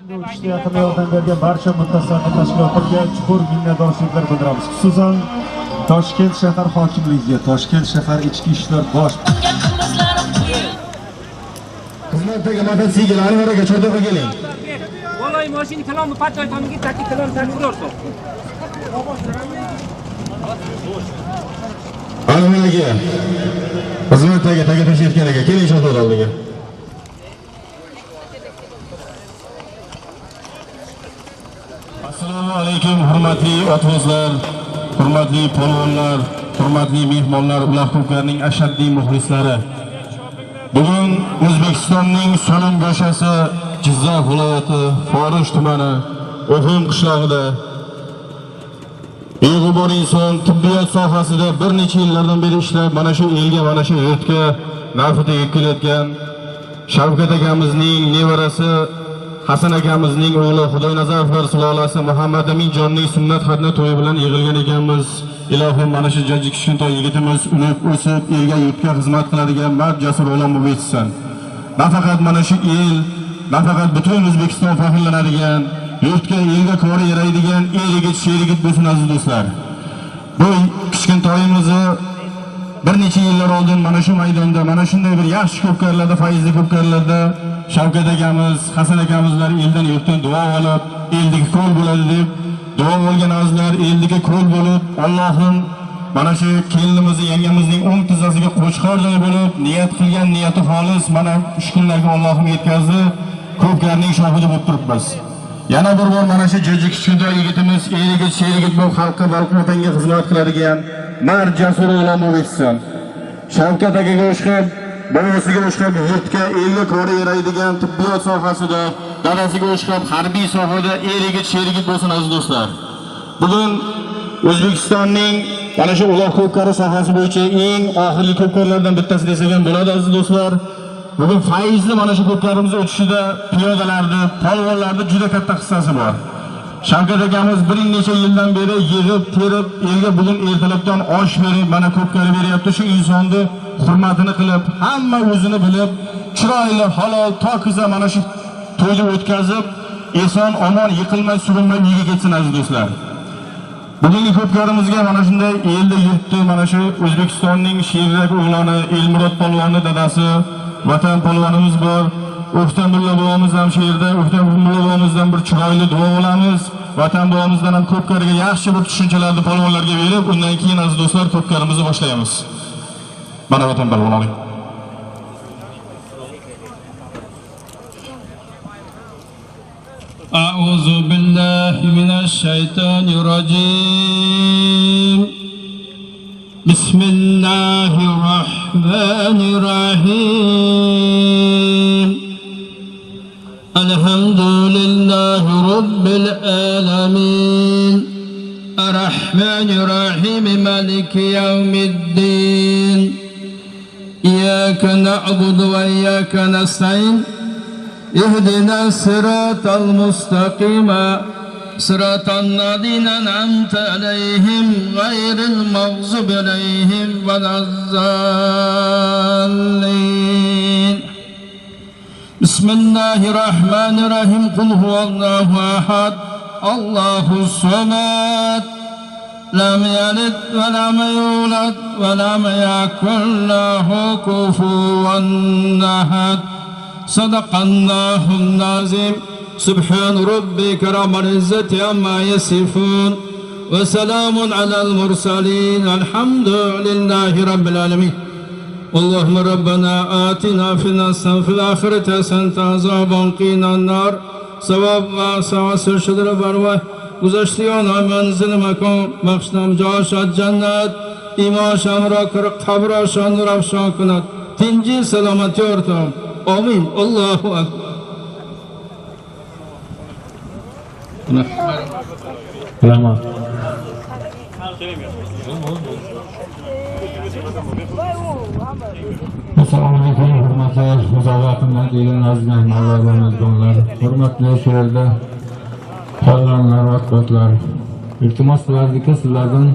O'tishda yaqinda yordam bergan barcha mutasaddi tashkilotlarga chuqur minnatdorchiliklar bildiramiz. Xususan Toshkent shahar hokimligiga, Toshkent shahar ichki ishlar bosh xizmatdagi mototsikl Anvarga cho'rdoqqa keling. Vallahi mashina kalomni patchoy tomiga taklik kalom ta'mirlorsiz. Anvarga xizmatdagi taklif etganiga keling cho'rdoq oldiga. Assalomu alaykum hurmatli otvo'zlar, hurmatli polvonlar, hurmatli mehmonlar, ular ko'plarning ashaddiy muxlislari. Bugun O'zbekistonning So'lim go'shasi Jizzax viloyati Forish tumani O'xim qishlog'ida beg'ubor inson tibbiyot sohasida bir necha yillardan beri ishlab, mana shu elga, mana shu yurtga naf'i tegib kelayotgan Shavkat akamizning nevarasi Hasan akamizning o'g'li Xudoynazarovlar sulolasi Muhammad Aminjonning sunnat xatna to'yi bilan yig'ilgan ekanmiz. Ilohim mana shu jajji kichkintoy yigitimiz unib o'sib elga yurtga xizmat qiladigan mard jasur o'g'lon bo'lib yetsin. Nafaqat mana shu el, nafaqat butun O'zbekiston faxrlanadigan, yurtga elga kori yaraydigan el-yigit, sher-yigit bo'lsin aziz do'stlar. Bu kichkintoyimizni bir necha yillar oldin mana shu maydonda, mana shunday bir yaxshi ko'pkarlarda, faizli ko'pkarlarda Shavkat akamiz, Hasan akamizlar eldan yurtdan duo olib, eldagi ko'l bo'ladi deb duo olgan azizlar eldagi ko'l bo'lib, Allohim mana shu kelinimizni, yangamizning o'ng tizzasiga qo'chqorday bo'lib, niyat qilgan niyati xolis mana shu kunlarga Allohim yetkazdi. Ko'pkarning shohidi bo'lib turibmiz. Yana bir bor mana shu jajji kichkintoy yigitimiz el-yigit, sher-yigit bo'lib xalqqa, balqonga xizmat qiladigan mard jasur o'g'lon bo'lib yetsin. Shavkat akaga o'xshab, bobosiga o'xshab yurtga, elga kori yaraydigan tibbiyot sohasida, dadasiga o'xshab harbiy sohada el-yigit, sher-yigit bo'lsin aziz do'stlar. Bugun O'zbekistonning mana shu uloq ko'pkari sohasi bo'yicha eng oxirgi ko'pkarlardan bittasi desak ham bo'ladi aziz do'stlar. Bugun faizli mana shu ko'pkarimiz o'tishida piyodalarni, polvonlarni juda katta hissasi bor. Shavkat akamiz bir necha yildan beri yig'ib, terib, elga bugun ertalabdan osh berib, mana ko'pkari beryapti. Shu insonni hurmatini qilib, hamma o'zini bilib, chiroyli, halol, tokiza mana shu to'yni o'tkazib, eson, omon, yiqilmay, surilmay uyiga ketsin aziz do'stlar. Bugungi ko'pkarimizga mana shunday elda yurtdi, mana shu O'zbekistonning sherrak o'g'loni Elmurod polvonni dadasi, vatan polvonimiz bor. O'xtamulla bobomiz ham sherda, O'xtamulla bobomizdan bir chiroyli duo olamiz. Vatan bobomizdan ham ko'pkariga yaxshi bir tushunchalarni polvonlarga berib, undan keyin aziz do'stlar ko'pkarimizni boshlaymiz. Mana vatan polvonlari. A'udzu billahi minash shaytonir rojim. Bismillahirrahmanirrahim. Elhamdülillahi rabbil alamin. Errahmanirrahim. Maliki yevmiddin. İyyâke na'budu ve iyyâke nestaîn. اهدنا الصراط المستقيم صراط الذين أنعمت عليهم غير المغضوب عليهم ولا الضالين. بسم الله الرحمن الرحيم. قل هو الله أحد الله الصمد لم يلد ولم يولد ولم يكن له كفوا أحد. صدق الله العظيم. سبحان ربك رب العزة عما يصفون وسلام على المرسلين الحمد لله رب العالمين. اللهم ربنا آتنا في الآخرة حسنة وقنا عذاب النار. ثواب و سعادت شدر بروا گذشتگان منزل مکان بخشنام جاشد جنت ایماشان را قبرشان را افشان کند تنجی سلامتی ارتام. Amin. Allahu Akbar. Rahmat. Assalomu alaykum hurmatli muzobatimdan kelgan aziz mehmonlar, hurmatli shu yerda qolganlar, vaqtlar. Iltimos qilardiki, sizlardan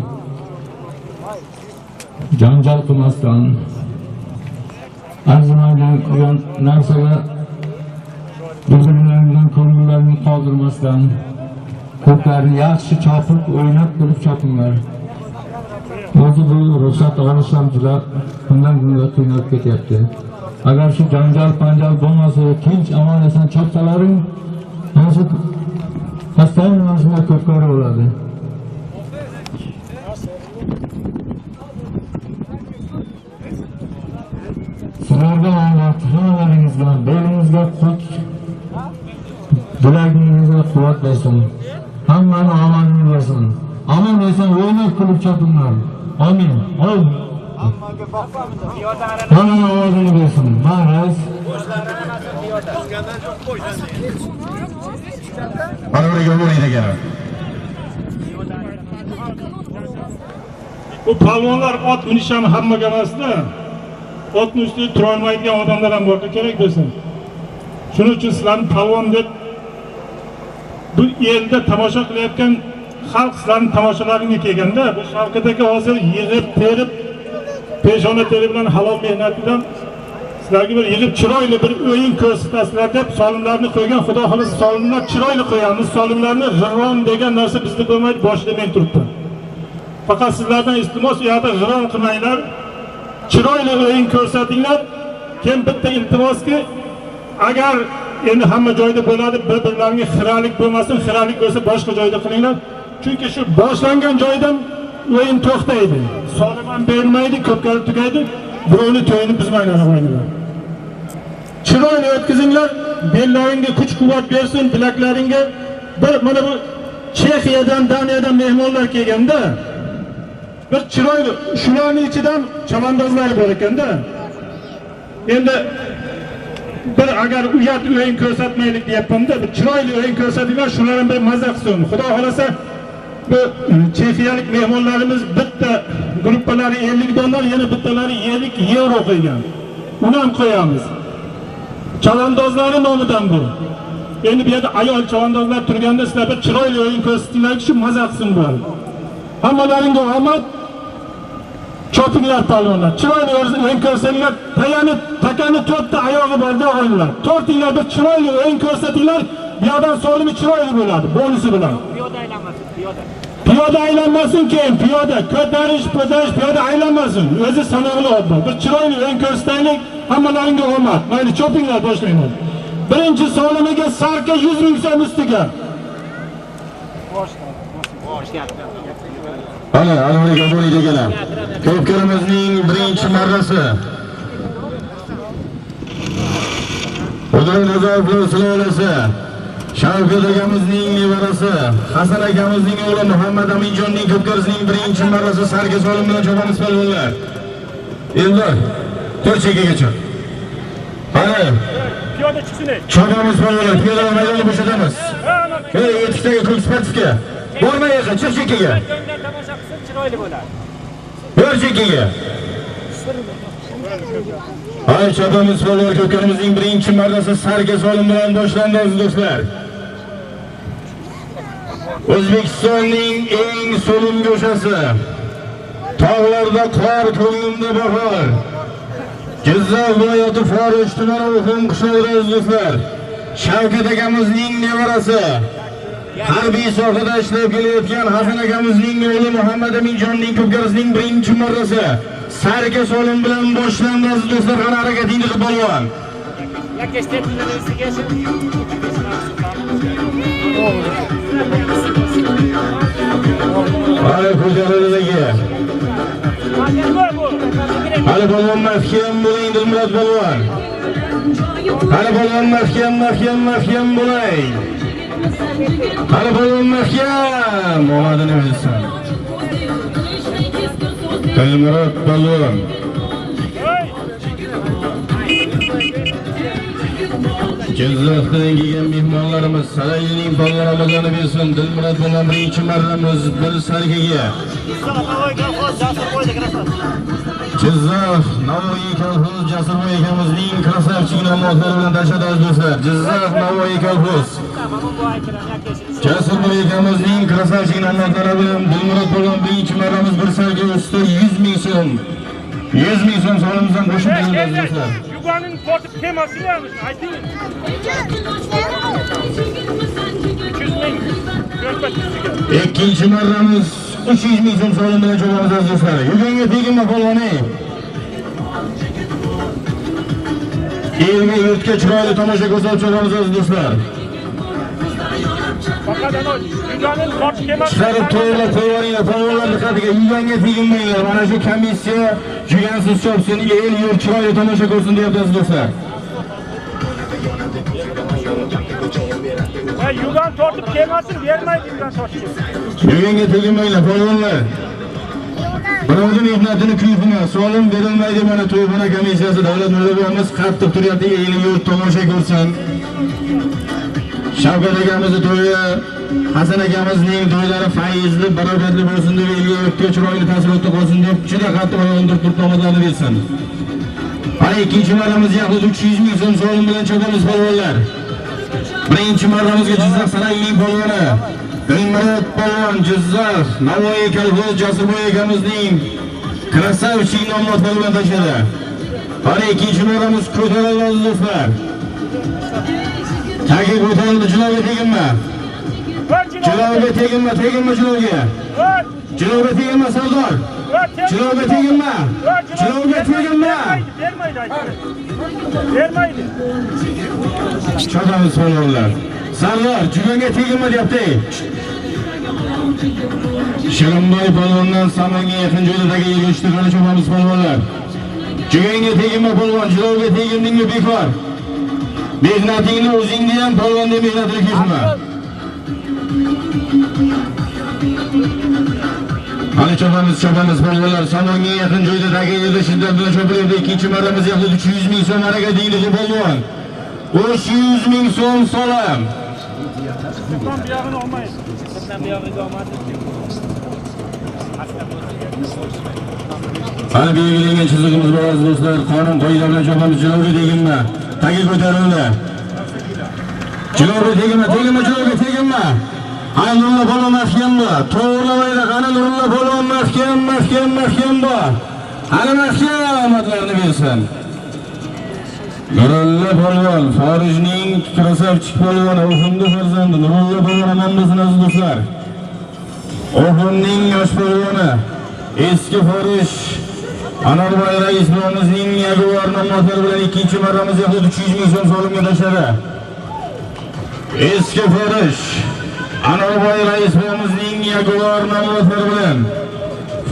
janjal qilmasdan arzimagan qilgan narsaga bir-birlaridan ko'ngillarni qoldirmasdan ko'plarni yaxshi chopib, o'ynab turib chopinglar. O'zi bu ruxsat olish ham juda kundan-kunga qiynalib ketyapti. Agar shu janjal-panjal bo'lmasa, tinch omon eson chopsalaring, hozir hastalanmaslar ko'pkari bo'ladi. Sizlarga Alloh hammalaringizga, belingizga kuch, bilagingizga quvvat bersin. Hammani omonini bersin. Omon eson o'ynab kulib chopinglar. Amin. Amin. Hamma ovozini bersin. Ma'raz. Anvarga bo'laydi ekan. Bu palvonlar ot minishami hammaga emasda. Otni ustida tura olmaydigan odamlar ham bor kerak bo'lsin. Shuning uchun sizlarni palvon deb bu yerda tomosha qilayotgan xalq sizlarning tomoshalaringga kelganda, bu Shavkat hozir yig'ib terib, peshona teri bilan halol mehnatidan sizlarga bir yig'ib chiroyli bir o'yin ko'rsatasizlar deb solimlarni qo'ygan. Xudo xolisa solimlar chiroyli qo'yamiz. Solimlarni g'irrom degan narsa bizda bo'lmaydi, boshlamay turibdi. Faqat sizlardan iltimos, u yerda g'irrom qilmanglar. Chiroyli o'yin ko'rsatinglar. Kim bitta iltimoski, agar endi hamma joyda bo'ladi, bir-birlariga xiralik bo'lmasin, xiralik bo'lsa boshqa joyda qilinglar. Chunki shu boshlangan joydan o'yin to'xtaydi. Solim ham bermaydi, ko'pkari tugaydi. Birovni to'yini buzmanglar o'yinlar. Chiroyli o'tkazinglar, bellaringga kuch-quvvat bersin, bilaklaringga. Bir mana bu Chexiyadan, Daniyadan mehmonlar kelganda bir chiroyli shularning ichidan chavandozlar bor ekanda. Endi bir agar uyat o'yin ko'rsatmaylik deyapman-da, bir chiroyli o'yin ko'rsatinglar, shularni bir mazza qilsin. Xudo xolasa bu chexiyalik mehmonlarimiz bitta gruppalari 50 dollar, yana bittalari 50 yevro qo'ygan. Uni ham qo'yamiz. Chavandozlari nomidan bu. Endi bu yerda ayol chavandozlar turganda sizlar bir chiroyli o'yin ko'rsatinglar, shu mazza qilsin bu. Hammalaringga omad. Chopinglar palvonlar. Chiroyli o'yin ko'rsanglar, takani 4 ta oyog'i borda o'yinlar. Tortinglar bir chiroyli o'yin ko'rsatinglar, bu yerdan solimi chiroyli bo'ladi, bonusi bilan. Piyoda aylanmasin, piyoda. Piyoda aylanmasin keyin, piyoda ko'tarish, piyoda aylanmasin. O'zi sanoqli odam. Bir chiroyli o'yin ko'rsataylik, hammalaringga omad. Mayli chopinglar, boshlanglar. Birinchi solimiga sarka 100 ming so'm ustiga. Ana, Anvarga bo'laydi ekan. Ko'pkarimizning birinchi marrasi. Xudoy Nazarov sulolasi. Shavkat akamizning nevarasi, Hasan akamizning o'g'li Muhammad Aminjonning ko'pkarisining birinchi marrasi sarga solim bilan chopamiz palvonlar. Endi 4 chekkaga. Ana, Piyoda chiqsin. chopamiz palvonlar, piyoda maydonni bo'shatamiz. Ey, yetikdagi klub sportga. Bormay yaqin, chiq chekkaga. O'yindan tomosha qilsin, chiroyli bo'ladi. 4 chekkaga. Ay, chopamiz palvonlar, ko'pkarimizning birinchi marrasi sarga solim bilan boshlandi aziz do'stlar. O'zbekistonning eng so'lim go'shasi. Tog'larda qor, ko'nglimda bahor. Jizzax viloyati Forish tumani Uxum qishlog'ida aziz do'stlar. Shavkat akamizning nevarasi, harbiy sohada ishlab kelayotgan Hasan akamizning o'g'li Muhammad Aminjonning ko'pkarisining birinchi marrasi sarga solim bilan boshlandi aziz do'stlar. Qani harakatingizni qilib bo'lgan. Hali ko'chalardagi. Hali polvon mahkam bo'ling, Dilmurod polvon. Hali polvon mahkam bo'ling. Hali polvon mahkam. Omadini bilsin. Dilmurod polvon. Jizzaxdan kelgan mehmonlarimiz Sarayning polvonlarini bilsin. Dilmurod polvon birinchi marramiz bir sargaga. Jizzax Navoiy kolxoz Jasurboy akamizning krasavchik nomlari bilan tashadi do'stlar. Jizzax Navoiy kolxoz Jasurboy akamizning krasavchik nomlari bilan Dilmurod polvon birinchi marramiz bir sarga usti 100 ming so'm. 100 ming so'm solimizdan qo'shib berildi aziz do'stlar. Yuganın portu teması varmış. Aytayım. 200 ming. Görmek istiyor. Ikkinchi marramiz 300 ming so'm solim bilan cho'g'amiz aziz do'stlar. Yuganga tegma polvoni. Elga yurtga chiroyli tomosha ko'rsatib cho'g'amiz aziz do'stlar. Fakat ana Yuganın portu teması. Chiqarib to'g'rilab qo'yganinglar, polvonlar diqqatiga, yuganga tegmanglar. Mana shu komissiya jugansiz chopsin, el yurt chiroyli tomosha ko'rsin deyapti aziz do'stlar. Yugan tortup temasını vermeydi Yugan tortup. Yuganga tegmanglar, polvonlar. Birovni mehnatini kuyfini solim berilmaydi. Mana to'yxona komissiyasi davlat mulkimiz qattiq turyapti, el yurt tomosha ko'rsin. Shavkat akamizni to'yi, Hasan akamizning to'ylari faizli, barakatli bo'lsin deb, elga yurtga chiroyli taassurotda qolsin deb juda qattiq oyoqlantirib turib tomonlarni bersin. Ana ikkinchi marramiz yaxlit 300 ming so'm solim bilan cho'kamiz polvonlar. Birinchi marramizga Jizzax sarayning polvoni Dilmurod polvon Jizzax Navoiy kolxoz Jasurboy akamizning krasavchik nomlari bilan tashladi. Ana ikkinchi marramiz ko'tarildi aziz do'stlar. Tagi ko'tarildi, jilovga tegma. Jilovga tegma, jilovga. Jilovga tegma Sardor. Jilovga tegma. Jilovga tegma. Vermeydi. Cho'g'amiz polvonlar. Sardor, jiganga tegma deyapti. Shirinboy polvondan Samonga yaqin joydagi yig'ishtirgan cho'g'amiz polvonlar. Jiganga tegma polvon, jilovga tegindingmi bekor. Mehnatingni o'zingni ham polvonda mehnatini kuyma. Ana cho'g'amiz polvonlar Samonga yaqin joydagi yerda shiddat bilan cho'pilyapti. Ikkinchi marramiz yaxlit 300 ming so'm araga deyildi polvon. 300 ming so'm solam. Bundan bir yağın olmayız. Bundan bir yağın olmadı. Ana belgilangan chizig'imiz bor aziz do'stlar. Qonun qoida bilan cho'g'amiz jilovga tegma. Tagi ko'tarildi. Jilovga tegma, jilovga tegma. Ana Nurullo polvon mahkamda. To'g'rilamaydi. Ana Nurullo polvon mahkamda. Ana mahkamatlarni bersin. Nurullo polvon xorijning krasavchik polvoni, Oxunning farzandi Nurullo polvon amandasin aziz do'stlar. Oxunning yosh polvoni eski xorij Anarboy rais bo'g'imizning yaguvar nomlari bilan ikkinchi marramiz yaxlit 300 ming so'm solimga tashladi. Eski xorij Anarboy rais bo'g'imizning yaguvar nomlari bilan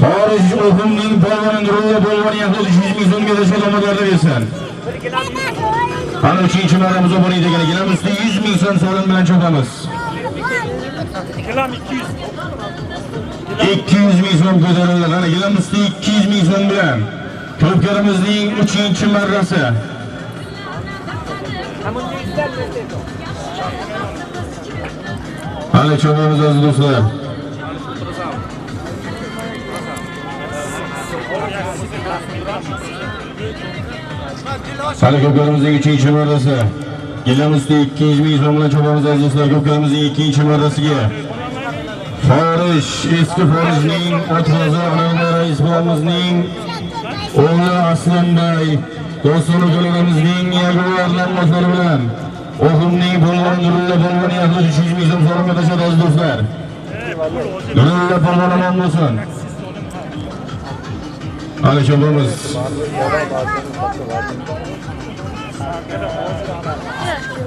xorij Oxunning polvoni Nurullo polvon yaxlit 300 ming so'mga tashladi, omadlarni bersin. Ana uchinchi marramiz o'g'irlaydi ekan, kelamiz 100 ming so'm solim bilan cho'kamiz. Kilam 200. 200 ming so'm ko'tarildi. Ana kelamiz 200 ming so'm bilan ko'pkarimizning 3-chi marrasi. Ana cho'g'amiz aziz do'stlar. Ana ko'pkarimizning 3-chi marrasi. Kelamiz 200 ming so'm bilan cho'g'amiz aziz do'stlar. Ko'pkarimizning 2-chi marrasiga Xorij, eski xorijning otxo'zi Anarboy rais bo'g'imizning o'g'li Aslanbay, Do'stona jo'lamizning yaguvar nomlari bilan Oxunning polvoni Nurullo polvoni yaxlit 300 ming so'm solimga tashladi aziz do'stlar. Nurullo polvon omon bo'lsin. Ana cho'g'amiz.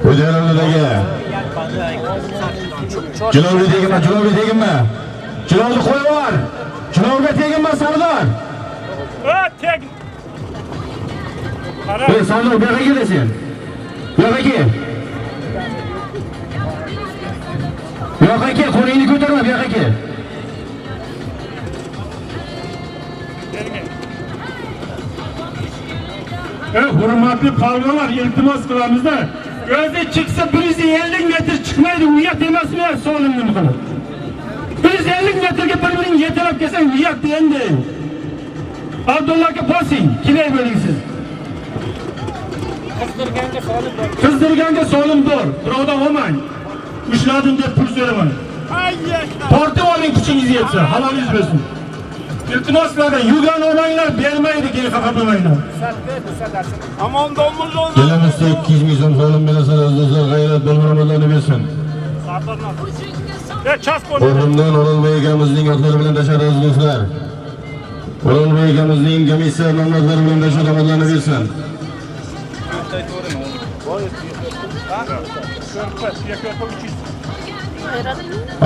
Xo'jaylidagi Jilovga tegma. Jilovni qo'yib yubor. Jilovga tegma Sardor. Teg. Ey Sardor, bu yoqqa kelasan. Bu yoqqa kel. Bu yoqqa kel, qo'lingni ko'tarma, bu yoqqa kel. Hurmatli polvonlar, iltimos qilamizda. O'zi chiqsa 150 metr chiqmaydi, uyat emasmi solimni qilib. 150 metrga bir-birini yetalab kelsang uyat endi. Abdullaga bosing, kelay bo'ling siz. Qizdirganga solim bor. Birovdan olmang. Ushladim deb pul so'ramang. Tortib oling kuchingiz yetsa, halolingiz bo'lsin. İltimos sizlardan yugan olmanglar, bermaydi keyin xafa bo'lmanglar. Kelamizda 200 ming so'm solim berasizlar, do'stlar, g'ayrat bo'lmalarni bersin. O'rnimdan O'rolboy akamizning otlari bilan tasharruf do'stlar. O'rolboy akamizning komissiya nomlari bilan tasharruflarni bersin.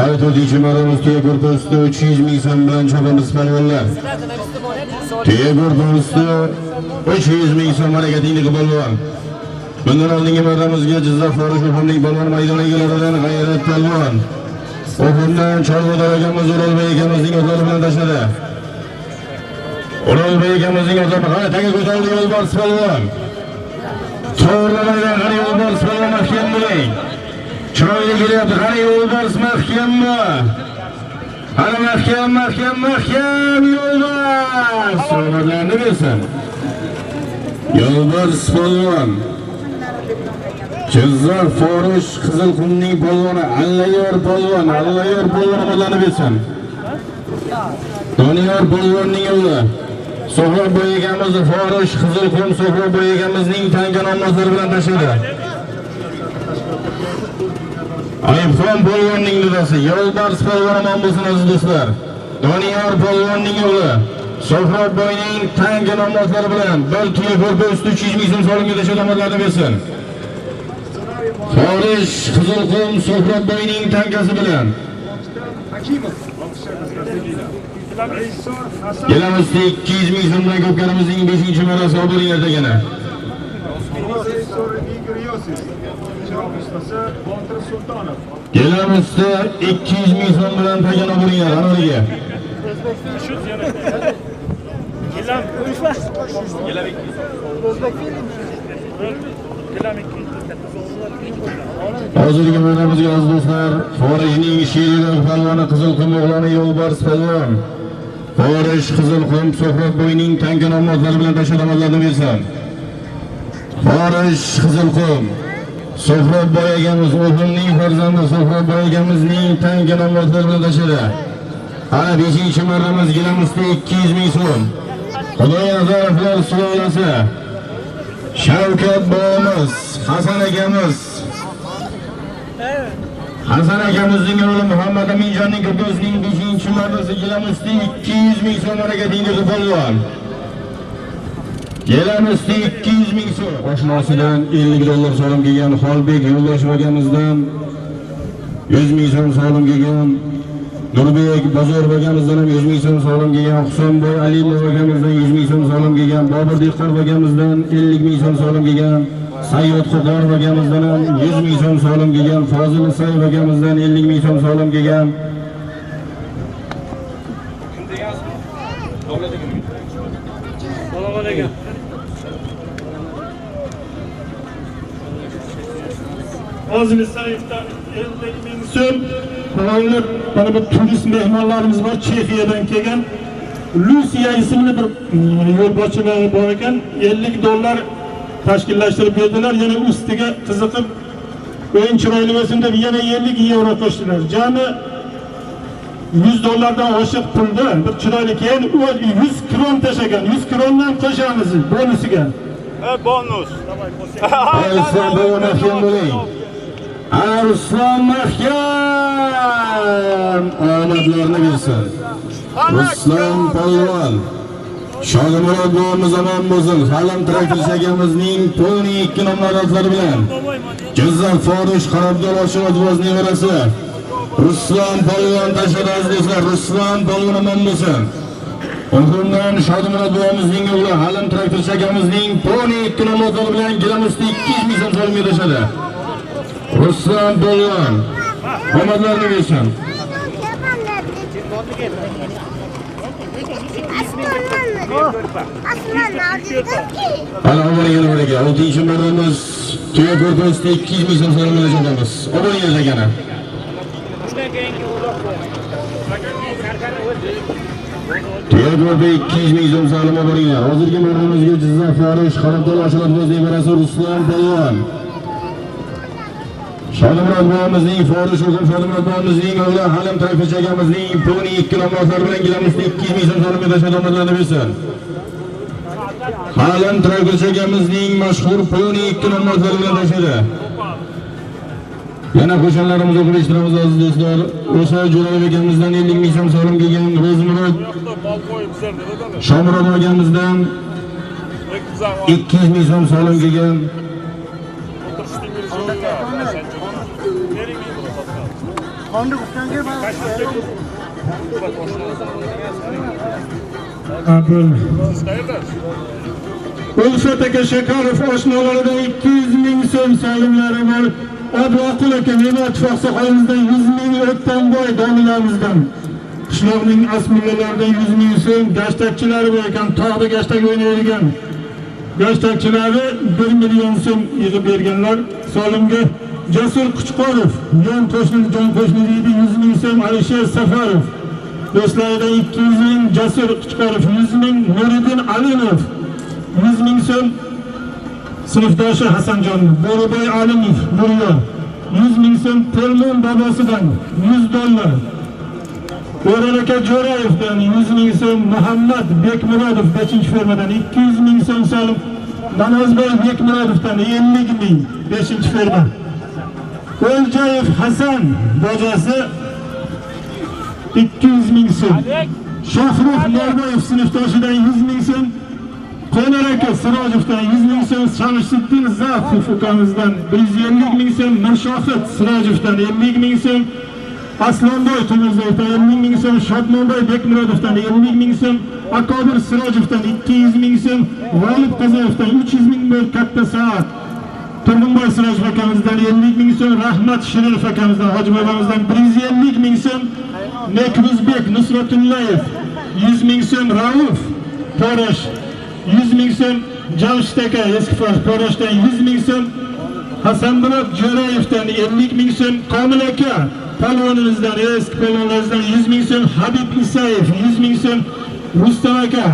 Aytuvchi maramiz tuya ko'rpa usti 300 ming so'm bilan chopamiz palvonlar. Tuya ko'rpa usti 300 ming so'm harakatingni palvon. Bundan oldingi maramizga Jizzax Forish O'rmonning palvon maydoni egalaridan g'ayrat palvon. O'rmondan Chorvodor akamiz O'rolboy akamizning otlari bilan tashladi. O'rolboy akamizning otlari qara taga ko'tarildi yo'lbars palvon. To'g'rilamaydan qara yo'lbars palvon mahkam bo'ling. Chiroyli kelyapti, qara yo'lbars mahkammi? Qara mahkam yo'lbars. So'rlarni bersin. Yo'lbars palvon. Jizzax Forish Qizilqumning polvoni Allayor polvon qo'llarni bersin. Doniyor polvonning o'g'li Sohroboy akamiz Forish Qizilqum Sohroboy akamizning tanga nomlari bilan tashladi. Ayibxon polvonning dadasi Yo'lbars polvon omon bo'lsin aziz do'stlar. Doniyor polvonning o'g'li Sohroboyning tanga nomlari bilan bir tuya ko'rpa usti 300 ming so'm solimga tashlamoqlarni bersin. Forish Qizilqum Sohroboyning tangasi bilan kelamizda 200 ming so'mdan ko'pkarimizning 5-marasi oburinglar degani. Kelamizda 200 ming so'm bilan tagan oburinglar anoriga. Hozirgi manamizga aziz do'stlar, Forishning Sherili palvoni Qizilqum o'g'loni Yo'lbars palvon. Forish Qizilqum Sohroboyning tanga nomlari bilan tashlamoqlarni bersin. Forish Qizilqum Sohroboy akamiz o'g'lining farzandi Sohroboy akamizning tanga nomlari bilan tashladi. Ana 5-marramiz kelamizda 200 ming so'm. Xudoyazaroflar sulolasi Shavkat bobomiz, Hasan akamizning o'g'li Muhammad Aminjonning ko'pasining 5-marrasi kelamizda 200 ming so'm harakatingizni polvon. Kelamizda 200 ming so'm. Oshnosidan 50 dollar solim kelgan Xolbek Yo'ldoshev akamizdan 100 ming so'm solim kelgan. Nurbek Bozorov akamizdan ham 100 ming so'm solim kelgan. Husanboy Alimov akamizdan 100 ming so'm solim kelgan. Bobur Dehqonov akamizdan 50 ming so'm solim kelgan. Sayyod Qo'qorov akamizdan ham 100 ming so'm solim kelgan. Fozil Sayev akamizdan 50 ming so'm solim kelgan. Fozil Sayevdan 50 ming so'm. Qo'ylar, mana bu turist mehmonlarimiz bor, Chexiyadan kelgan. Lusiya ismli bir yo'lboshchilar bor ekan, 50 dollar tashkillashtirib berdilar. Yana ustiga qiziqib o'yin chiroyli bo'lsin deb yana 50 yevro qo'shdilar. Jami 100 dollardan oshiq pulda bir chiroyli keyin 100 kron tashagan. 100 krondan qo'shamiz bonusiga. Bonus. Aysan mahkam bo'ling. Ruslan mahkam omadlarni bersin. Ruslan polvon Sholimurod bobomiz omon bo'lsin. Halim traktor akamizning Toni 2 nomlari bilan Jizzax Forish Qarabdor Oshirotvoz nevarasi Ruslan polvon tasharruf do'stlar. Ruslan polvon omon bo'lsin. O'rmondan Sholimurod bobomizning o'g'li Halim traktor akamizning Toni 2 nomlari bilan kelamizda 200 ming so'm solimga tashladi. Ruslan polvon omadlarni bersin. Ana oburinglar 6-marramiz tuya ko'rpasida 200 ming so'm solimga tashlamiz. Oburinglar degani. Tuya ko'rpa 200 ming so'm solim oburinglar. Hozirgi marramizga Jizzax Forish Qarabdor Oshirotvoz nevarasi Ruslan polvon Shodimurod bobomizning Forish o'g'il Shodimurod bobomizning o'g'li Halim Traktorchi akamizning pulini 2 nomozlar bilan gilamizda 2 ming so'm so'rab tashlab omadlarini bersin. Halim Traktorchi akamizning mashhur pulini 2 nomozlar bilan tashladi. Yana qo'shnlarimiz o'qib eshittiramiz aziz do'stlar. O'sha Jo'rabek akamizdan 50 ming so'm so'rab kelgan Ro'zmurod Shomurod akamizdan 200 ming so'm so'rab kelgan Ulfat aka Shakarov oshnolaridan 200 ming so'm solimlari bor. Abduqul aka Ne'mat Foqsoqolimizdan 100 ming, O'ktamboy domilamizdan qishloqning asmilalaridan 100 ming so'm, gashtakchilari bor ekan, tog'da gashtak o'ynaydigan gashtakchilari 1 million so'm yig'ib berganlar. Solimga Jasur Quchqorov, jon qo'shni deydi 100 ming so'm, Alisher Safarov do'stlaridan 200 ming, Jasur Quchqorov 100 ming, Nuriddin Alimov 100 ming so'm, sinfdoshi Hasanjon Bo'riboy Alimov Buryo 100 ming so'm, Telmon bobosidan 100 dollar, O'ral aka Jo'rayevdan 100 ming so'm, Muhammad Bekmurodov 5-fermadan 200 ming so'm solim, Namozboy Bekmurodovdan 50 ming 5-ferma, O'ljayev Hasan bojasi 200 ming so'm, Shohrux Norboyev sinfdoshidan 100 ming so'm, Qo'nar aka Sirojevdan 100 ming so'm, Shamsiddin Zafov ukamizdan 150 ming so'm, Mirshohid Sirojevdan 50 ming so'm, Aslonboy Tumuzovdan 50 ming so'm, Shodmonboy Bekmurodovdan 50 ming so'm, Akobir Sirojevdan 200 ming so'm, G'olib Qazayevdan 300 ming so'm, Katta Saat Turg'unboy Sirojov akamizdan 50 ming so'm, Rahmat Shirinov akamizdan, Hoji bobomizdan 150 ming so'm, Nekruzbek Nusratullayev 100 ming so'm, Rauf Torash 100 ming so'm, Jamshid aka eski Porashdan 100 ming so'm, Hasanmurod Jo'rayevdan 50 ming so'm, Komil aka palvonimizdan eski palvonlarimizdan 100 ming so'm, Habib Isayev 100 ming so'm, Rustam aka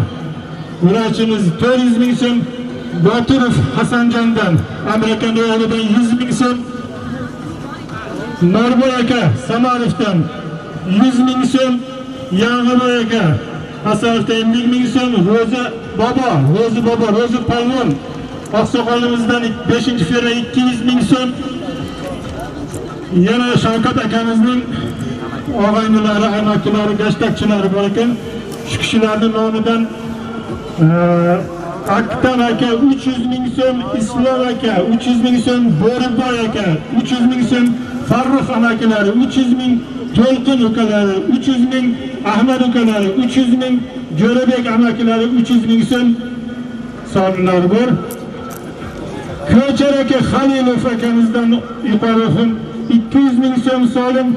vrachimiz 400 ming so'm, Boturov Hasanjondan Amerikan o'g'lidan 100 ming so'm, Norboy aka Samarovdan 100 ming so'm, Yang'aboy aka Hasanovdan 50 ming so'm, Ro'zi Palvon Oqsoqolimizdan 5-ferma 200 ming so'm. Yana Shavkat akamizning og'aynilari, amakilari, gashtakchilari bor ekan. Shu kishilarning nomidan Aktan aka 300 ming so'm, Islom aka 300 ming so'm, Bo'riboy aka 300 ming so'm, Farruh amakilari 300 ming, To'lqin ukalari 300 ming, Ahmad ukalari 300 ming, Jo'rabek amakilari 300 ming so'm solimlari bor. Ko'char aka Halilov akamizdan yuqori 200 ming so'm solim.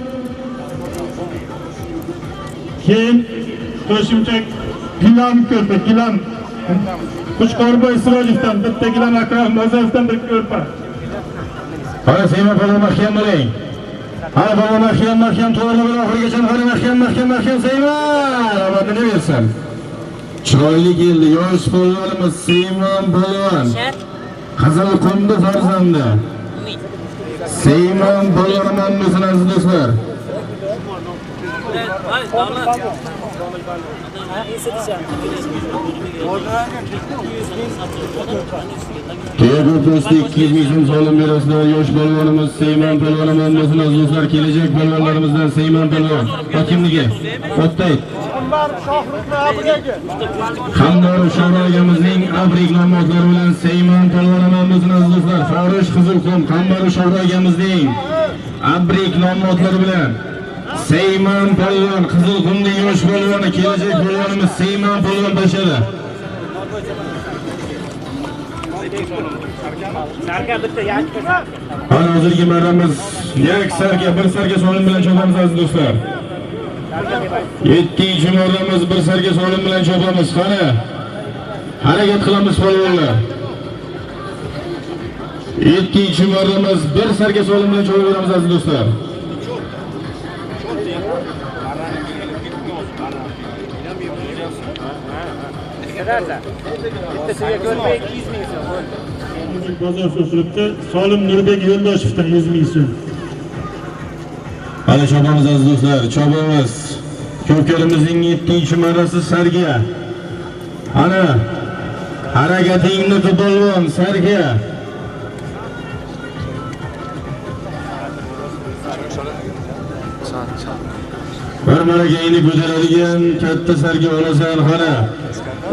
Keyin qo'shimcha gilam ko'rpa, gilam Qo'chqorboy Sirojevdan bitta gilam, Akram Mo'zafdan bir ko'rpa. Qara Seyma bola mahkam bo'ling. Hali bola mahkam to'g'ri bilan oxirigacha mahkam Seyma. Rahmatni bersin. Chiroyli keldi yosh polvonimiz Seymon polvon. Qizilqumdi farzandi. Seymon polvon bo'lsin aziz do'stlar. Tegu posti 200 ming so'm solim berasizlar. Yosh polvonimiz Seymon polvon bo'lsin aziz do'stlar. Kelajak polvonlarimizdan Seymon polvon. Hokimligi. O'ttay. Hamdor Sho'royimizning abrik nomotlari bilan Seymon polvon bo'lsin aziz do'stlar. Forish Qizilqum Hamdor Sho'royimizning abrik nomotlari bilan Seymon polvon Qizilqumning yosh polvoni, kelajak polvonimiz Seymon polvon bashara. Hozirgi marramiz yaksarga bir sarga solim bilan chopamiz aziz do'stlar. 7-marramiz bir sarga solim bilan chopamiz. Qani harakat qilamiz polvonlar. 7-marramiz bir sarga solim bilan chopaveramiz aziz do'stlar. Bozor so'qilibdi. Solim Nurbek Yo'ldoshevdan 100 ming so'm. Hadi çobamiz aziz do'stlar, çobamiz. Ko'pkarimizning 7-marrasi sarga. Ana harakatingni qilib sarga. Bir marakangni ko'taradigan katta sarga olasan qara.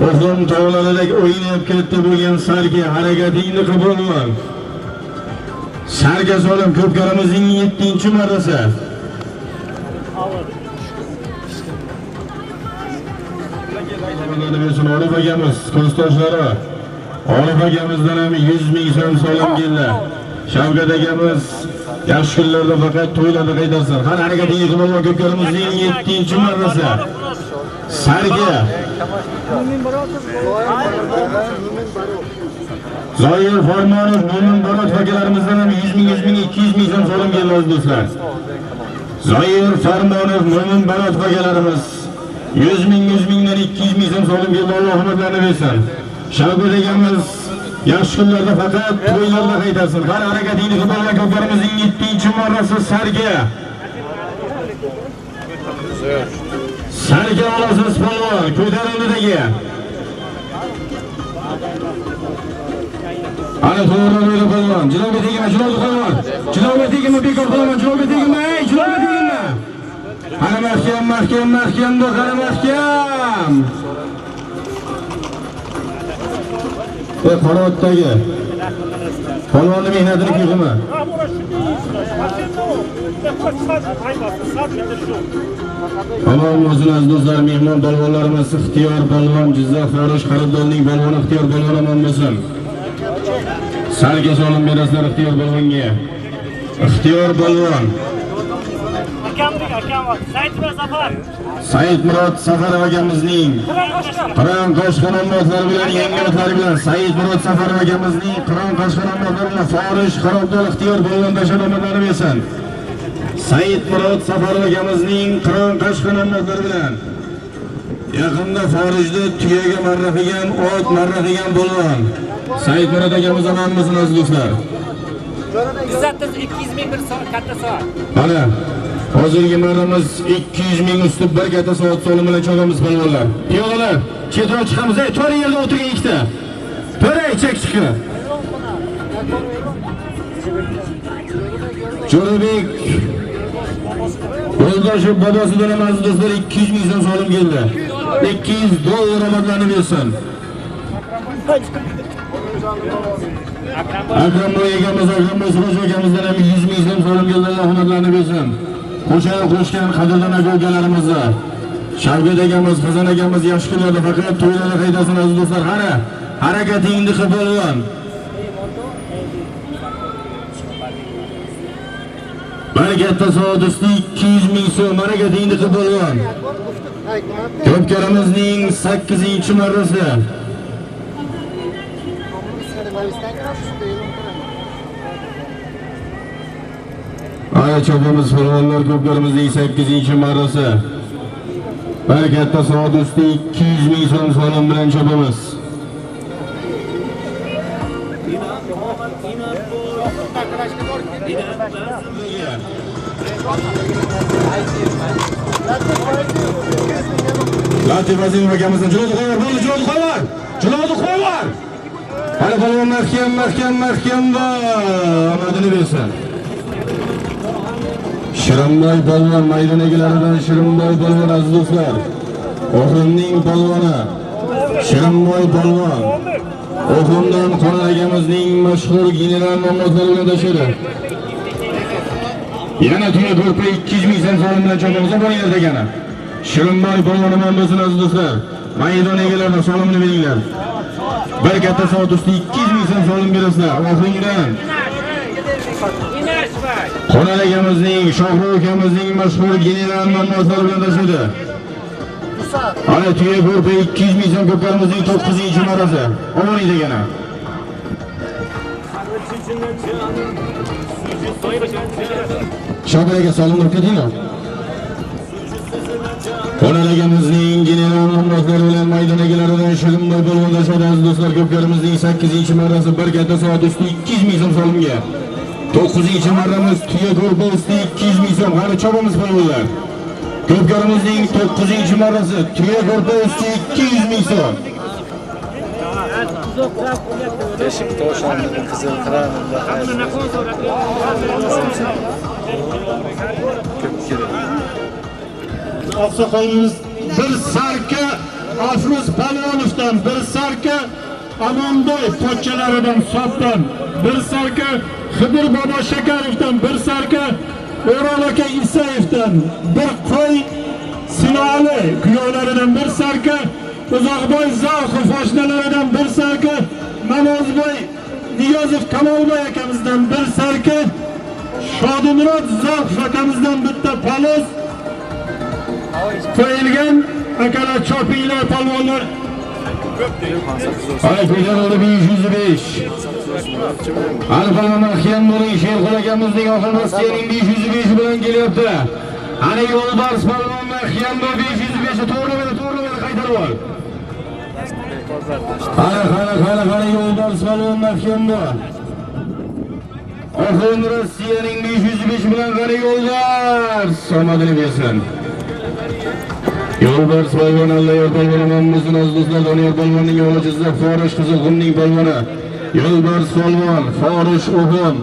O'zim tog'laridek o'ynab katta bo'lgan sarga harakatingni qilib ol. Sarga solim ko'pkarimizning 7-marrasi. Olib akamiz, kursdoshlari. Olib akamizdan ham 100 ming so'm solim keldi. Shavkat akamiz yaxshi kunlarda faqat to'ylarda qaytarsin. Har harakatingiz qilib ko'pkarimizning 7-marrasi. Sarga. Zoir Farmonov, Mo'min Barot vakalarimizdan ham 100 ming, 200 ming so'm solim keldi do'stlar. Zoir Farmonov, Mo'min Barot vakalarimiz 100 mingdan 200 ming so'm solim keldi. Alloh rahmatlarini bersin. Shavkat akamiz yaxshi kunlarda faqat to'ylarda qaytarsin. Har harakatingiz qilib ko'pkarimizning 7-marrasi sarga. Sarga olasiz polvon, ko'tarilidagi. Ana to'g'ri o'ylab polvon, jilovga tegma, jilovga polvon. Jilovga tegma, bekor polvon, jilovga tegma, jilovga tegma. Ana mahkam, qara mahkam. Qorotdagi polvonni mehnatini ko'rma. Salom olsun aziz do'stlar, mehmon polvonlarimiz ixtiyor polvon, Jizzax Forish Xaridorning polvoni ixtiyor polvon ham bo'lsin. Sarga solim berasizlar ixtiyor polvonga. Ixtiyor polvon. Said Murod Safarov akamizning Qiron Qo'shqo'nomotlari bilan yangiliklar bilan Said Murod Safarov akamizning Qiron Qo'shqo'nomotlari bilan Forish Xaridor ixtiyor polvon tashabbuslarni bersin. Said Murod Safarov akamizning Qiron Qo'shqo'nomotlari bilan yaqinda xorijda tuyaga marraqigan, ot marraqigan polvon. Said Murod akamiz ham bo'lsin aziz do'stlar. Izzatimiz 200 ming bir soat katta soat. Mana hozirgi marramiz 200 ming ustib bir katta soat solim bilan chog'amiz polvonlar. Piyodalar, chetroq chiqamiz, to'ra yerda o'tirgan ikkita. To'ra chek chiqdi. Jo'rabek Yo'ldoshi bobosidan ham aziz do'stlar 200 ming so'm solim keldi. 200 dollar omadlarni bersin. Akramboy egamiz, Akramboy Surosh akamizdan ham 100 ming so'm solim keldi. Alloh rahmatlarini bersin. Qo'shgan qadrdon aka-ukalarimizni Shavkat akamiz, Hasan akamiz yaxshi kunlarda faqat to'ylarda qaytasin aziz do'stlar. Qara, harakatingni qilib polvon. Katta soat usti 200 ming so'm harakatingni qilib polvon. Ko'pkarimizning 8-marrasi. Aya chopamiz polvonlar, ko'pkarimizning 8-marrasi. Katta soat usti 200 ming so'm solim bilan chopamiz. Latif Azim akamizdan jilovni qo'yar. Hali polvon mahkamda omadini bersin. Shirinboy polvon maydon egalaridan Shirinboy polvon aziz do'stlar. O'ximning polvoni Shirinboy polvon. O'ximdan Qora akamizning mashhur general nomzodlari bilan tashadi. Yana tuya ko'rpa 200 ming so'm solim bilan chopamiz bo'ringlar degani. Shirinboy polvoni ham bo'lsin aziz do'stlar. Maydon egalaridan solimni beringlar. Bir katta soat usti 200 ming so'm solim berasizlar. O'ximdan Qora akamizning, Shohruh akamizning mashhur general nomzodlari bilan tashadi. Ana tuya ko'rpa 200 ming so'm ko'pkarimizning 9-marrasi. Omoning degani. Shohruhga solimni ketinglar. Qora akamizning general nomzodlari bilan maydon egalaridan Shirinboy polvon tashadi aziz do'stlar. Ko'pkarimizning 8-marrasi bir katta soat usti 200 ming so'm solimga. 9-marramiz tuya ko'rpa usti 200 ming so'm. Qani chopamiz polvonlar. Ko'pkarimizning 9-marrasi tuya ko'rpa usti 200 ming so'm. Beşiktaş'ın kızıl kıranında Oqsoqolimiz bir sarka Afruz Palvonovdan, bir sarka Amonboy pochchalaridan Sopdan, bir sarka Xidir Bobo Shakarovdan, bir sarka O'rol aka Isayevdan, bir qo'y Sinoli kuyovlaridan, bir sarka Uzoqboy Zohov oshnalaridan, bir sarka Namozboy Niyozov Kamolboy akamizdan, bir sarka Shodimurod Zohov akamizdan bitta palos qo'yilgan. Akalar chopinglar polvonlar. Ay ko'charoqda 505. Alfalma mahkam bo'ling, Sherxon akamizning oxir Rossiyaning 505 bilan kelyapti. Ana yo'lbars polvon mahkam bo'l 505 to'g'ri qaytarib ol. Ana yo'lbars polvon mahkam bo'l. Oxir Rossiyaning 505 bilan qani yo'lbars omadini bersin. Yo'lbars polvon Alloyor polvonimizning azizlar Doniyor polvonning o'g'li Jizzax Forish Qizilqumning polvoni. Yo'lbars polvon Forish O'g'on.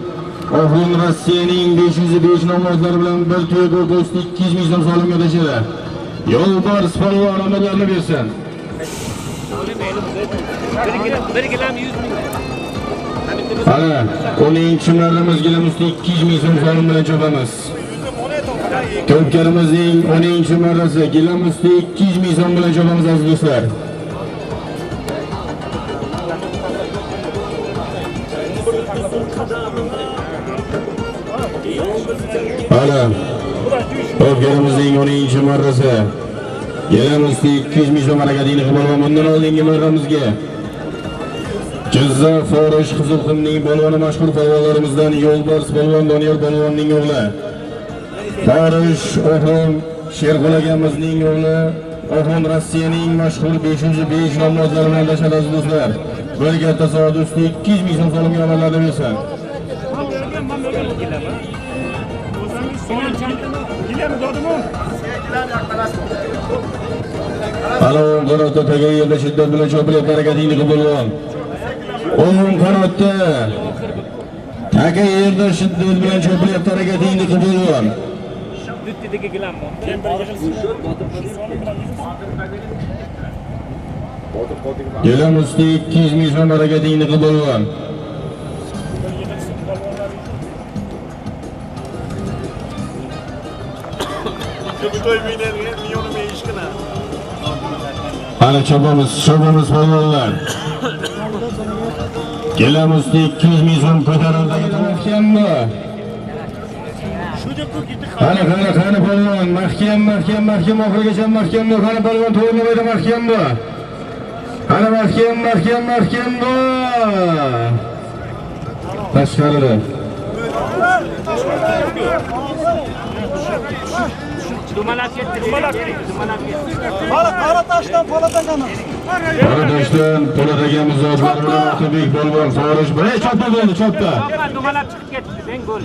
Oxun Rossiyaning 505 nomzodlari bilan bir tuya ko'rposti 200 ming so'm solimga tashadi. Yo'lbars polvon omadlarini bersin. Bir gilam 100 ming. Ana, uning chimlarimiz gilamizda 200 ming so'm solim bilan chopamiz. Ko'pkarimizning 10-marrasi gilamizda 200 ming so'm bilan chopamiz aziz do'stlar. Ana, ko'pkarimizning 10-marrasi gilamizda 200 ming so'm harakatini qilib olgan. Bundan oldingi marramizga Jizzax Forish Qizilqumning polvoni mashhur polvonlarimizdan Yo'lbars polvon Doniyor polvonning o'g'li. Forish O'g'on Sherxon akamizning o'g'li. O'g'on Rossiyaning mashhur 505 nomzodlari bilan tashadi aziz do'stlar. Bir katta soat usti 200 ming so'm solimga amallarda bersin. Alo, qanotda tagiga yerda shiddat bilan chopilyapti, harakatingni qilib ol. O'ng qanotda tagiga yerda shiddat bilan chopilyapti, harakatingni qilib ol. Düttidagi gilam bor. Gilam usti 200 ming so'm harakatingni qilib ol. Ana chopamiz polvonlar. Gilam usti 200 ming so'm ko'tarildi. Mahkammi? Qani polvon, mahkam oxirigacha mahkam bo'l. Qani polvon to'g'rilaydi mahkam bo'l. Qani mahkam bo'l. Tashqarida. Dumalab ketdi. Qaratoshdan Po'latagami. Qaratoshdan Po'latagami zotlar bilan Otabek polvon Forish bilan chopda bo'ldi, chopda. Dumalab chiqib ketdi. Men gol.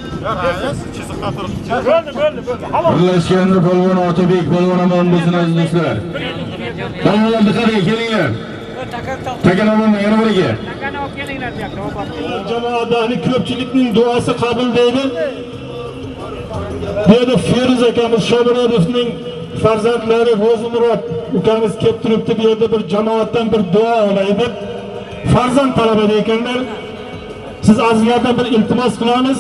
Birlashganda polvon Otabek polvon omon bo'lsin aziz do'stlar. Polvonlar diqqatiga kelinglar. Takan omonman yana biriga. Takani olib kelinglar bu yoqqa. Jamoadagi ko'pchilikning duosi qabul deydi. Bu yerda Feruz akamiz Shomurodovning farzandlari Ro'zimurod ukamiz kelib turibdi. Bu yerda bir jamoatdan bir duo olay deb farzand talab ekanlar. Siz azizlardan bir iltimos qilamiz.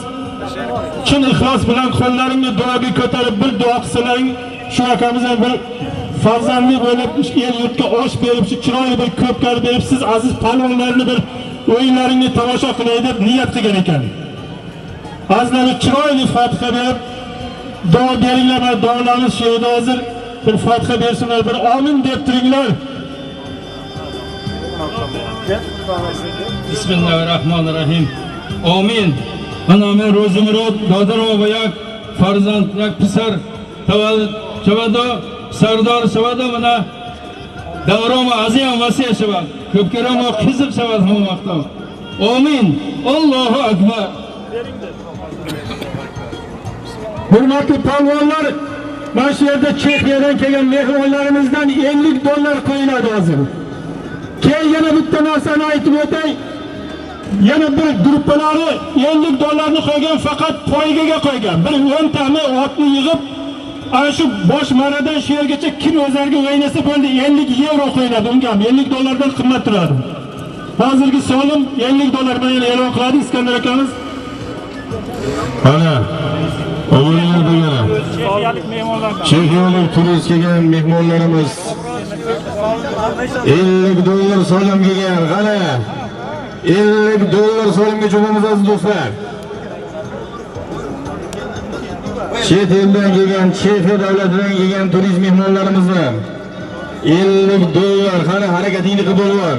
Chin ixlos bilan qo'llaringni duoga ko'tarib bir duo qilsalaring, shu akamizga bir farzandli bo'lib el yurtga osh berib, shu chiroyli bir ko'pkar berib, siz aziz palvonlarni bir o'yinlaringni tomosha qilay deb niyat qilgan ekan. Azizlarga chiroyli Fatiha berib duo beringlar, duolarimiz shu yerda hozir bir Fatiha bersinlar, bir amin deb turinglar. Bismillahirrahmanirrahim. Amin. Ana men Ro'zimurod Dodorovoyak farzandlik pisar Chavado Sardor Shavado mana davrom azim vasiya shavad ko'pkaram qiziq shavad ham vaqtim. Amin. Allohu akbar. Hurmatli polvonlar, mana shu yerda Chexiyadan kelgan mehmonlarimizdan 50 dollar qo'yiladi hozir. Keyin yana bitta narsani aytib o'tay. Yana bir gruppalari 50 dollarni qo'ygan, faqat poygaga qo'ygan. Bir 10 tani otni yig'ib, ana shu bosh manadan shu yergacha kim o'zlariga o'ynasa bo'ldi, 50 yevro qo'yiladi unga ham. 50 dollardan qimmat turadi. Hozirgi solim 50 dollar bilan e'lon qiladi Iskandar akamiz. Mana o'g'illar degani. Chexiyalik mehmonlardan. Chexiyalik turist kelgan mehmonlarimiz 50 dollar solim kelgan. Qara. 50 dollar solimga jo'namiz aziz do'stlar. Chet eldan kelgan, Chexiya davlatidan kelgan turist mehmonlarimizdan 50 dollar. Qara harakatingni qilib bo'lar.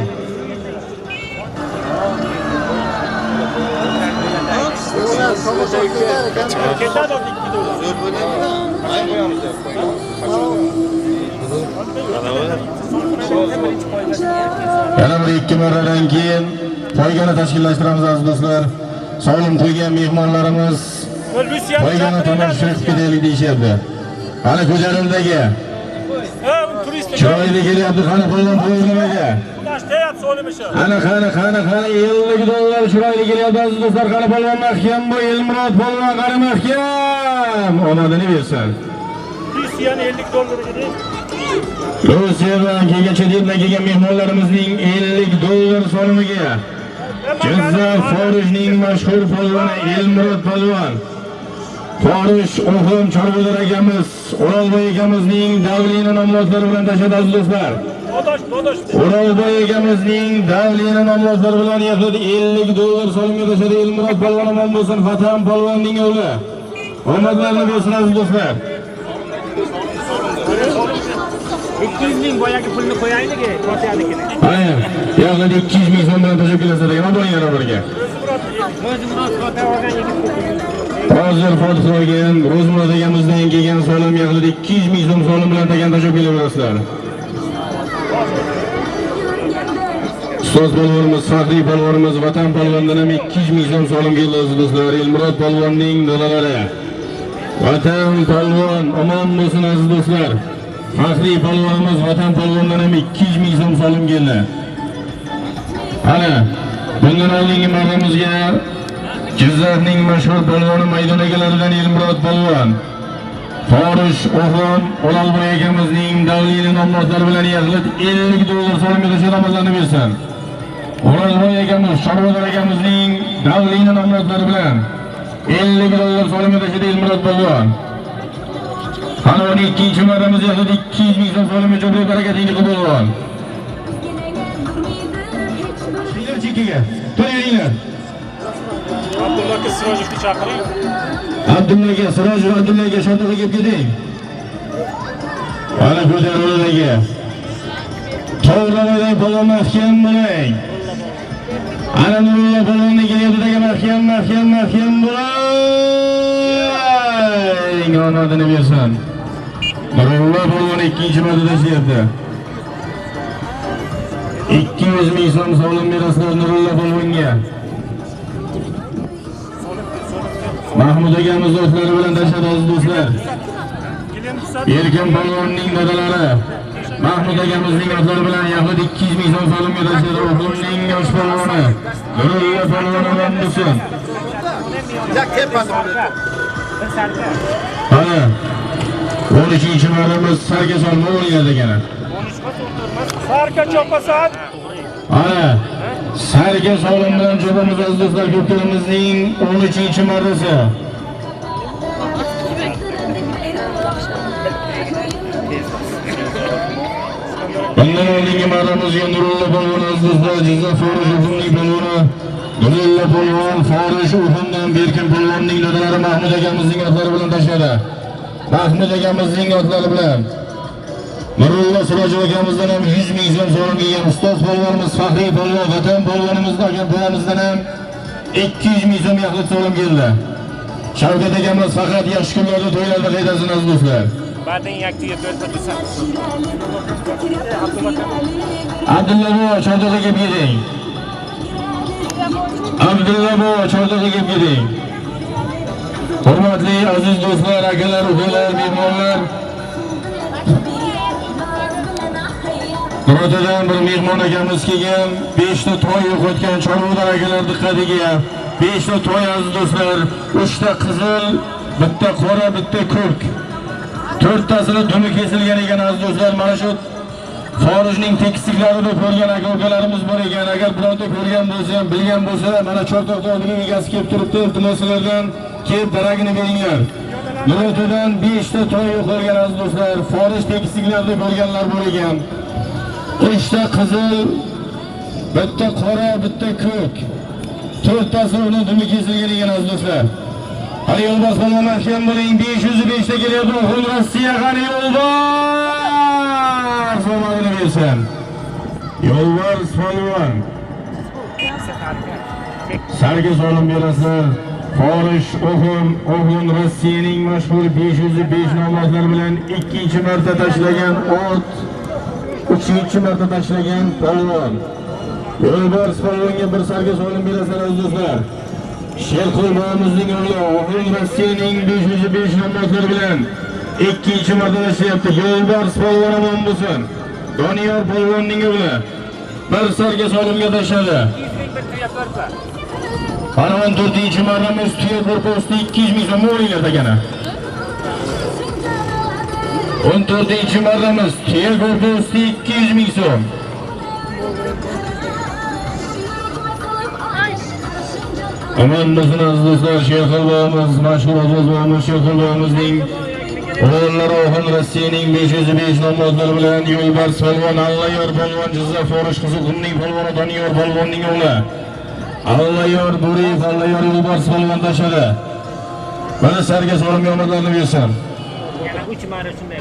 Yana bir 2 marradan keyin poygani tashkillashtiramiz aziz do'stlar. Solim qo'ygan mehmonlarimiz poygani tomosha qilib deyishyapti. Ana ko'jarildagi chiroyli kelyapti, qani qo'ygan poyganiga. Qani 50 dollar chiroyli kelyapti aziz do'stlar. Qani polvon mahkam bu, Elmurod polvon qani mahkam. Omadini bersin. Rossiyani 50 dollar edi. Rossiyadan kelgan, chet eldan kelgan mehmonlarimizning 50 dollar solimiga Jizzax Forijning mashhur polvoni Elmurod polvon, Forij O'xum Chorvador akamiz, O'rolboy akamizning davlina nomlozlari bilan tashadi aziz do'stlar. O'rolboy akamizning davlina nomlozlari bilan yaqinda 50 dollar solimga tashadi Elmurod polvon omon bo'lsin, Vatan polvonning o'g'li. Omadlarini bersin aziz do'stlar. 200 ming boyagi pulni qo'yaylik, Totiyanikini. Aynen. Yaqinda 200 ming so'm bilan tashakkurlar degan bo'ling yana birga. Ro'zmurod Totiya olgan yigit. Hozir Fotihogan Ro'zmurod akamizdan kelgan solim yaqinda 200 ming so'm solim bilan tagan tashakkurlar berasizlar. Ustoz polvonimiz, faxriy polvonimiz, Vatan polvondan ham 200 ming so'm solim keldi aziz do'stlar. Elmurod polvonning dalalari. Vatan polvon omon bo'lsin aziz do'stlar. Faxriy polvonimiz Vatan polvondan ham 200 ming so'm solim keldi. Ana bundan oldingi marramizga Jizzaxning mashhur polvoni maydon egalaridan Elmurod polvon, Forij O'xum O'rolboy akamizning davlina nomlozlari bilan yig'ilib 50 dollar solimga tashadamizlarni bersin. O'rolboy akamiz, Chorvador akamizning davlina nomlozlari bilan 50 dollar solimga tashadi Elmurod polvon. Ana 12-chi marramiz yaqinda 200 ming so'm solimga jo'nab barakatingni qilib bo'lgan. Sizlar chekkiga, to'layinglar. Abdullaka Sirojevni chaqiring. Abdullaga, Sirojov Abdullaga shotiga kelib keting. Ana ko'tariladiga. To'g'rilamaydan polvon mahkam bo'ling. Ana Nurulla polvonni kelyapti, mahkam bo'ling. Omadini bersin. Nurulla polvon 2-chi marta tashlayapti. 200 ming so'm solim berasizlar Nurulla polvonga. Mahmud akamiz do'stlari bilan tashadi aziz do'stlar. Erkin polvonning dadalari Mahmud akamizning otlari bilan yaqinda 200 ming so'm solimga tashadi. O'xumning yosh polvoni Nurulla polvon bilan bo'lsin. Ana 12-chi marramiz sarga solma o'ynadi ekan. Sarka chopasan. Ana sarga solim bilan chopamiz aziz do'stlar. Ko'pchiligimizning 13-chi marrasi. Bundan oldingi marramizga Nurulla polvon aziz do'stlar, Jizzax Forij O'xumning polvoni Nurulla polvon, Forij O'xumdan Berkin polvonning dadalari Mahmud akamizning otlari bilan tashladi. Mahmud akamizning otlari bilan Nurulla Sirojov akamizdan ham 100 ming so'm so'rab kelgan ustoz polvonimiz, faxriy polvon, Vatan polvonimizdan akamizdan ham 200 ming so'm yaxlit so'rab keldi. Shavkat akamiz faqat yaxshi kunlarda to'ylarda qaytasin aziz do'stlar. Ba'dan yaktiga to'ldirsa. Abdulla bo chordaga kelib keting. Abdulla bo chordaga kelib keting. Hurmatli aziz do'stlar, akalar, ukalar, mehmonlar. Birodadan bir mehmon akamiz kelgan, 5 ta to'y o'tgan Chorvo'dan akalar diqqatiga. 5 ta to'y aziz do'stlar, 3 ta qizil, bitta qora, bitta ko'k. 4 tasini dumi kesilgan ekan aziz do'stlar. Mana shu xorijning tekisliklarida ko'rgan aka-ukalarimiz bor ekan. Agar bironta ko'rgan bo'lsa ham, bilgan bo'lsa, mana Chortoqda oldiga egasi kelib turibdi. Iltimoslardan kelib daragini beringlar. Murotadan 5 ta to'y ko'rgan aziz do'stlar, xorij tekisliklarida ko'rganlar bor ekan. 3 ta qizil, bitta qora, bitta ko'k. 4 tasi uni dumi kesilgan ekan aziz do'stlar. Hali yo'lbars polvon mahkam bo'ling, 505 ta kelyapti. O'g'il Rossiya qani yo'lbars omadini bersin. Yo'lbars polvon. Sarga solim berasizlar. Xorij o'g'il Rossiyaning mashhur 505 nomzodlar bilan 2-marta tashlagan ot, 3-marta tashlagan polvon. Yo'lbars polvonga bir sarga solim berasizlar aziz do'stlar. Sherqul bolamizning o'g'li o'g'il Rossiyaning 505 nomzodlar bilan 2-marta tashlayapti. Yo'lbars polvon omon bo'lsin. Doniyor polvonning o'g'li bir sarga solimga tashladi. Mana 14-marramiz tuya korpusi 200 ming so'm o'yinlar degani. 14-marramiz tuya korpusi 200 ming so'm. Aman bizning aziz do'stlar, Sherqul bobomiz, mashhur Aziz bobomiz Sherqul bobomizning o'g'illari o'g'il Rossiyaning 505 nomzodlari bilan Yo'lbars polvon, Allayor polvon, Jizzax Forish Qiziqumning polvoni Doniyor polvonning o'g'li. Allayor Bo'riyev, Allayor Yo'lbars polvon tashladi. Mana sarga solim omadlarni bersin. Yana 3 marra shunday.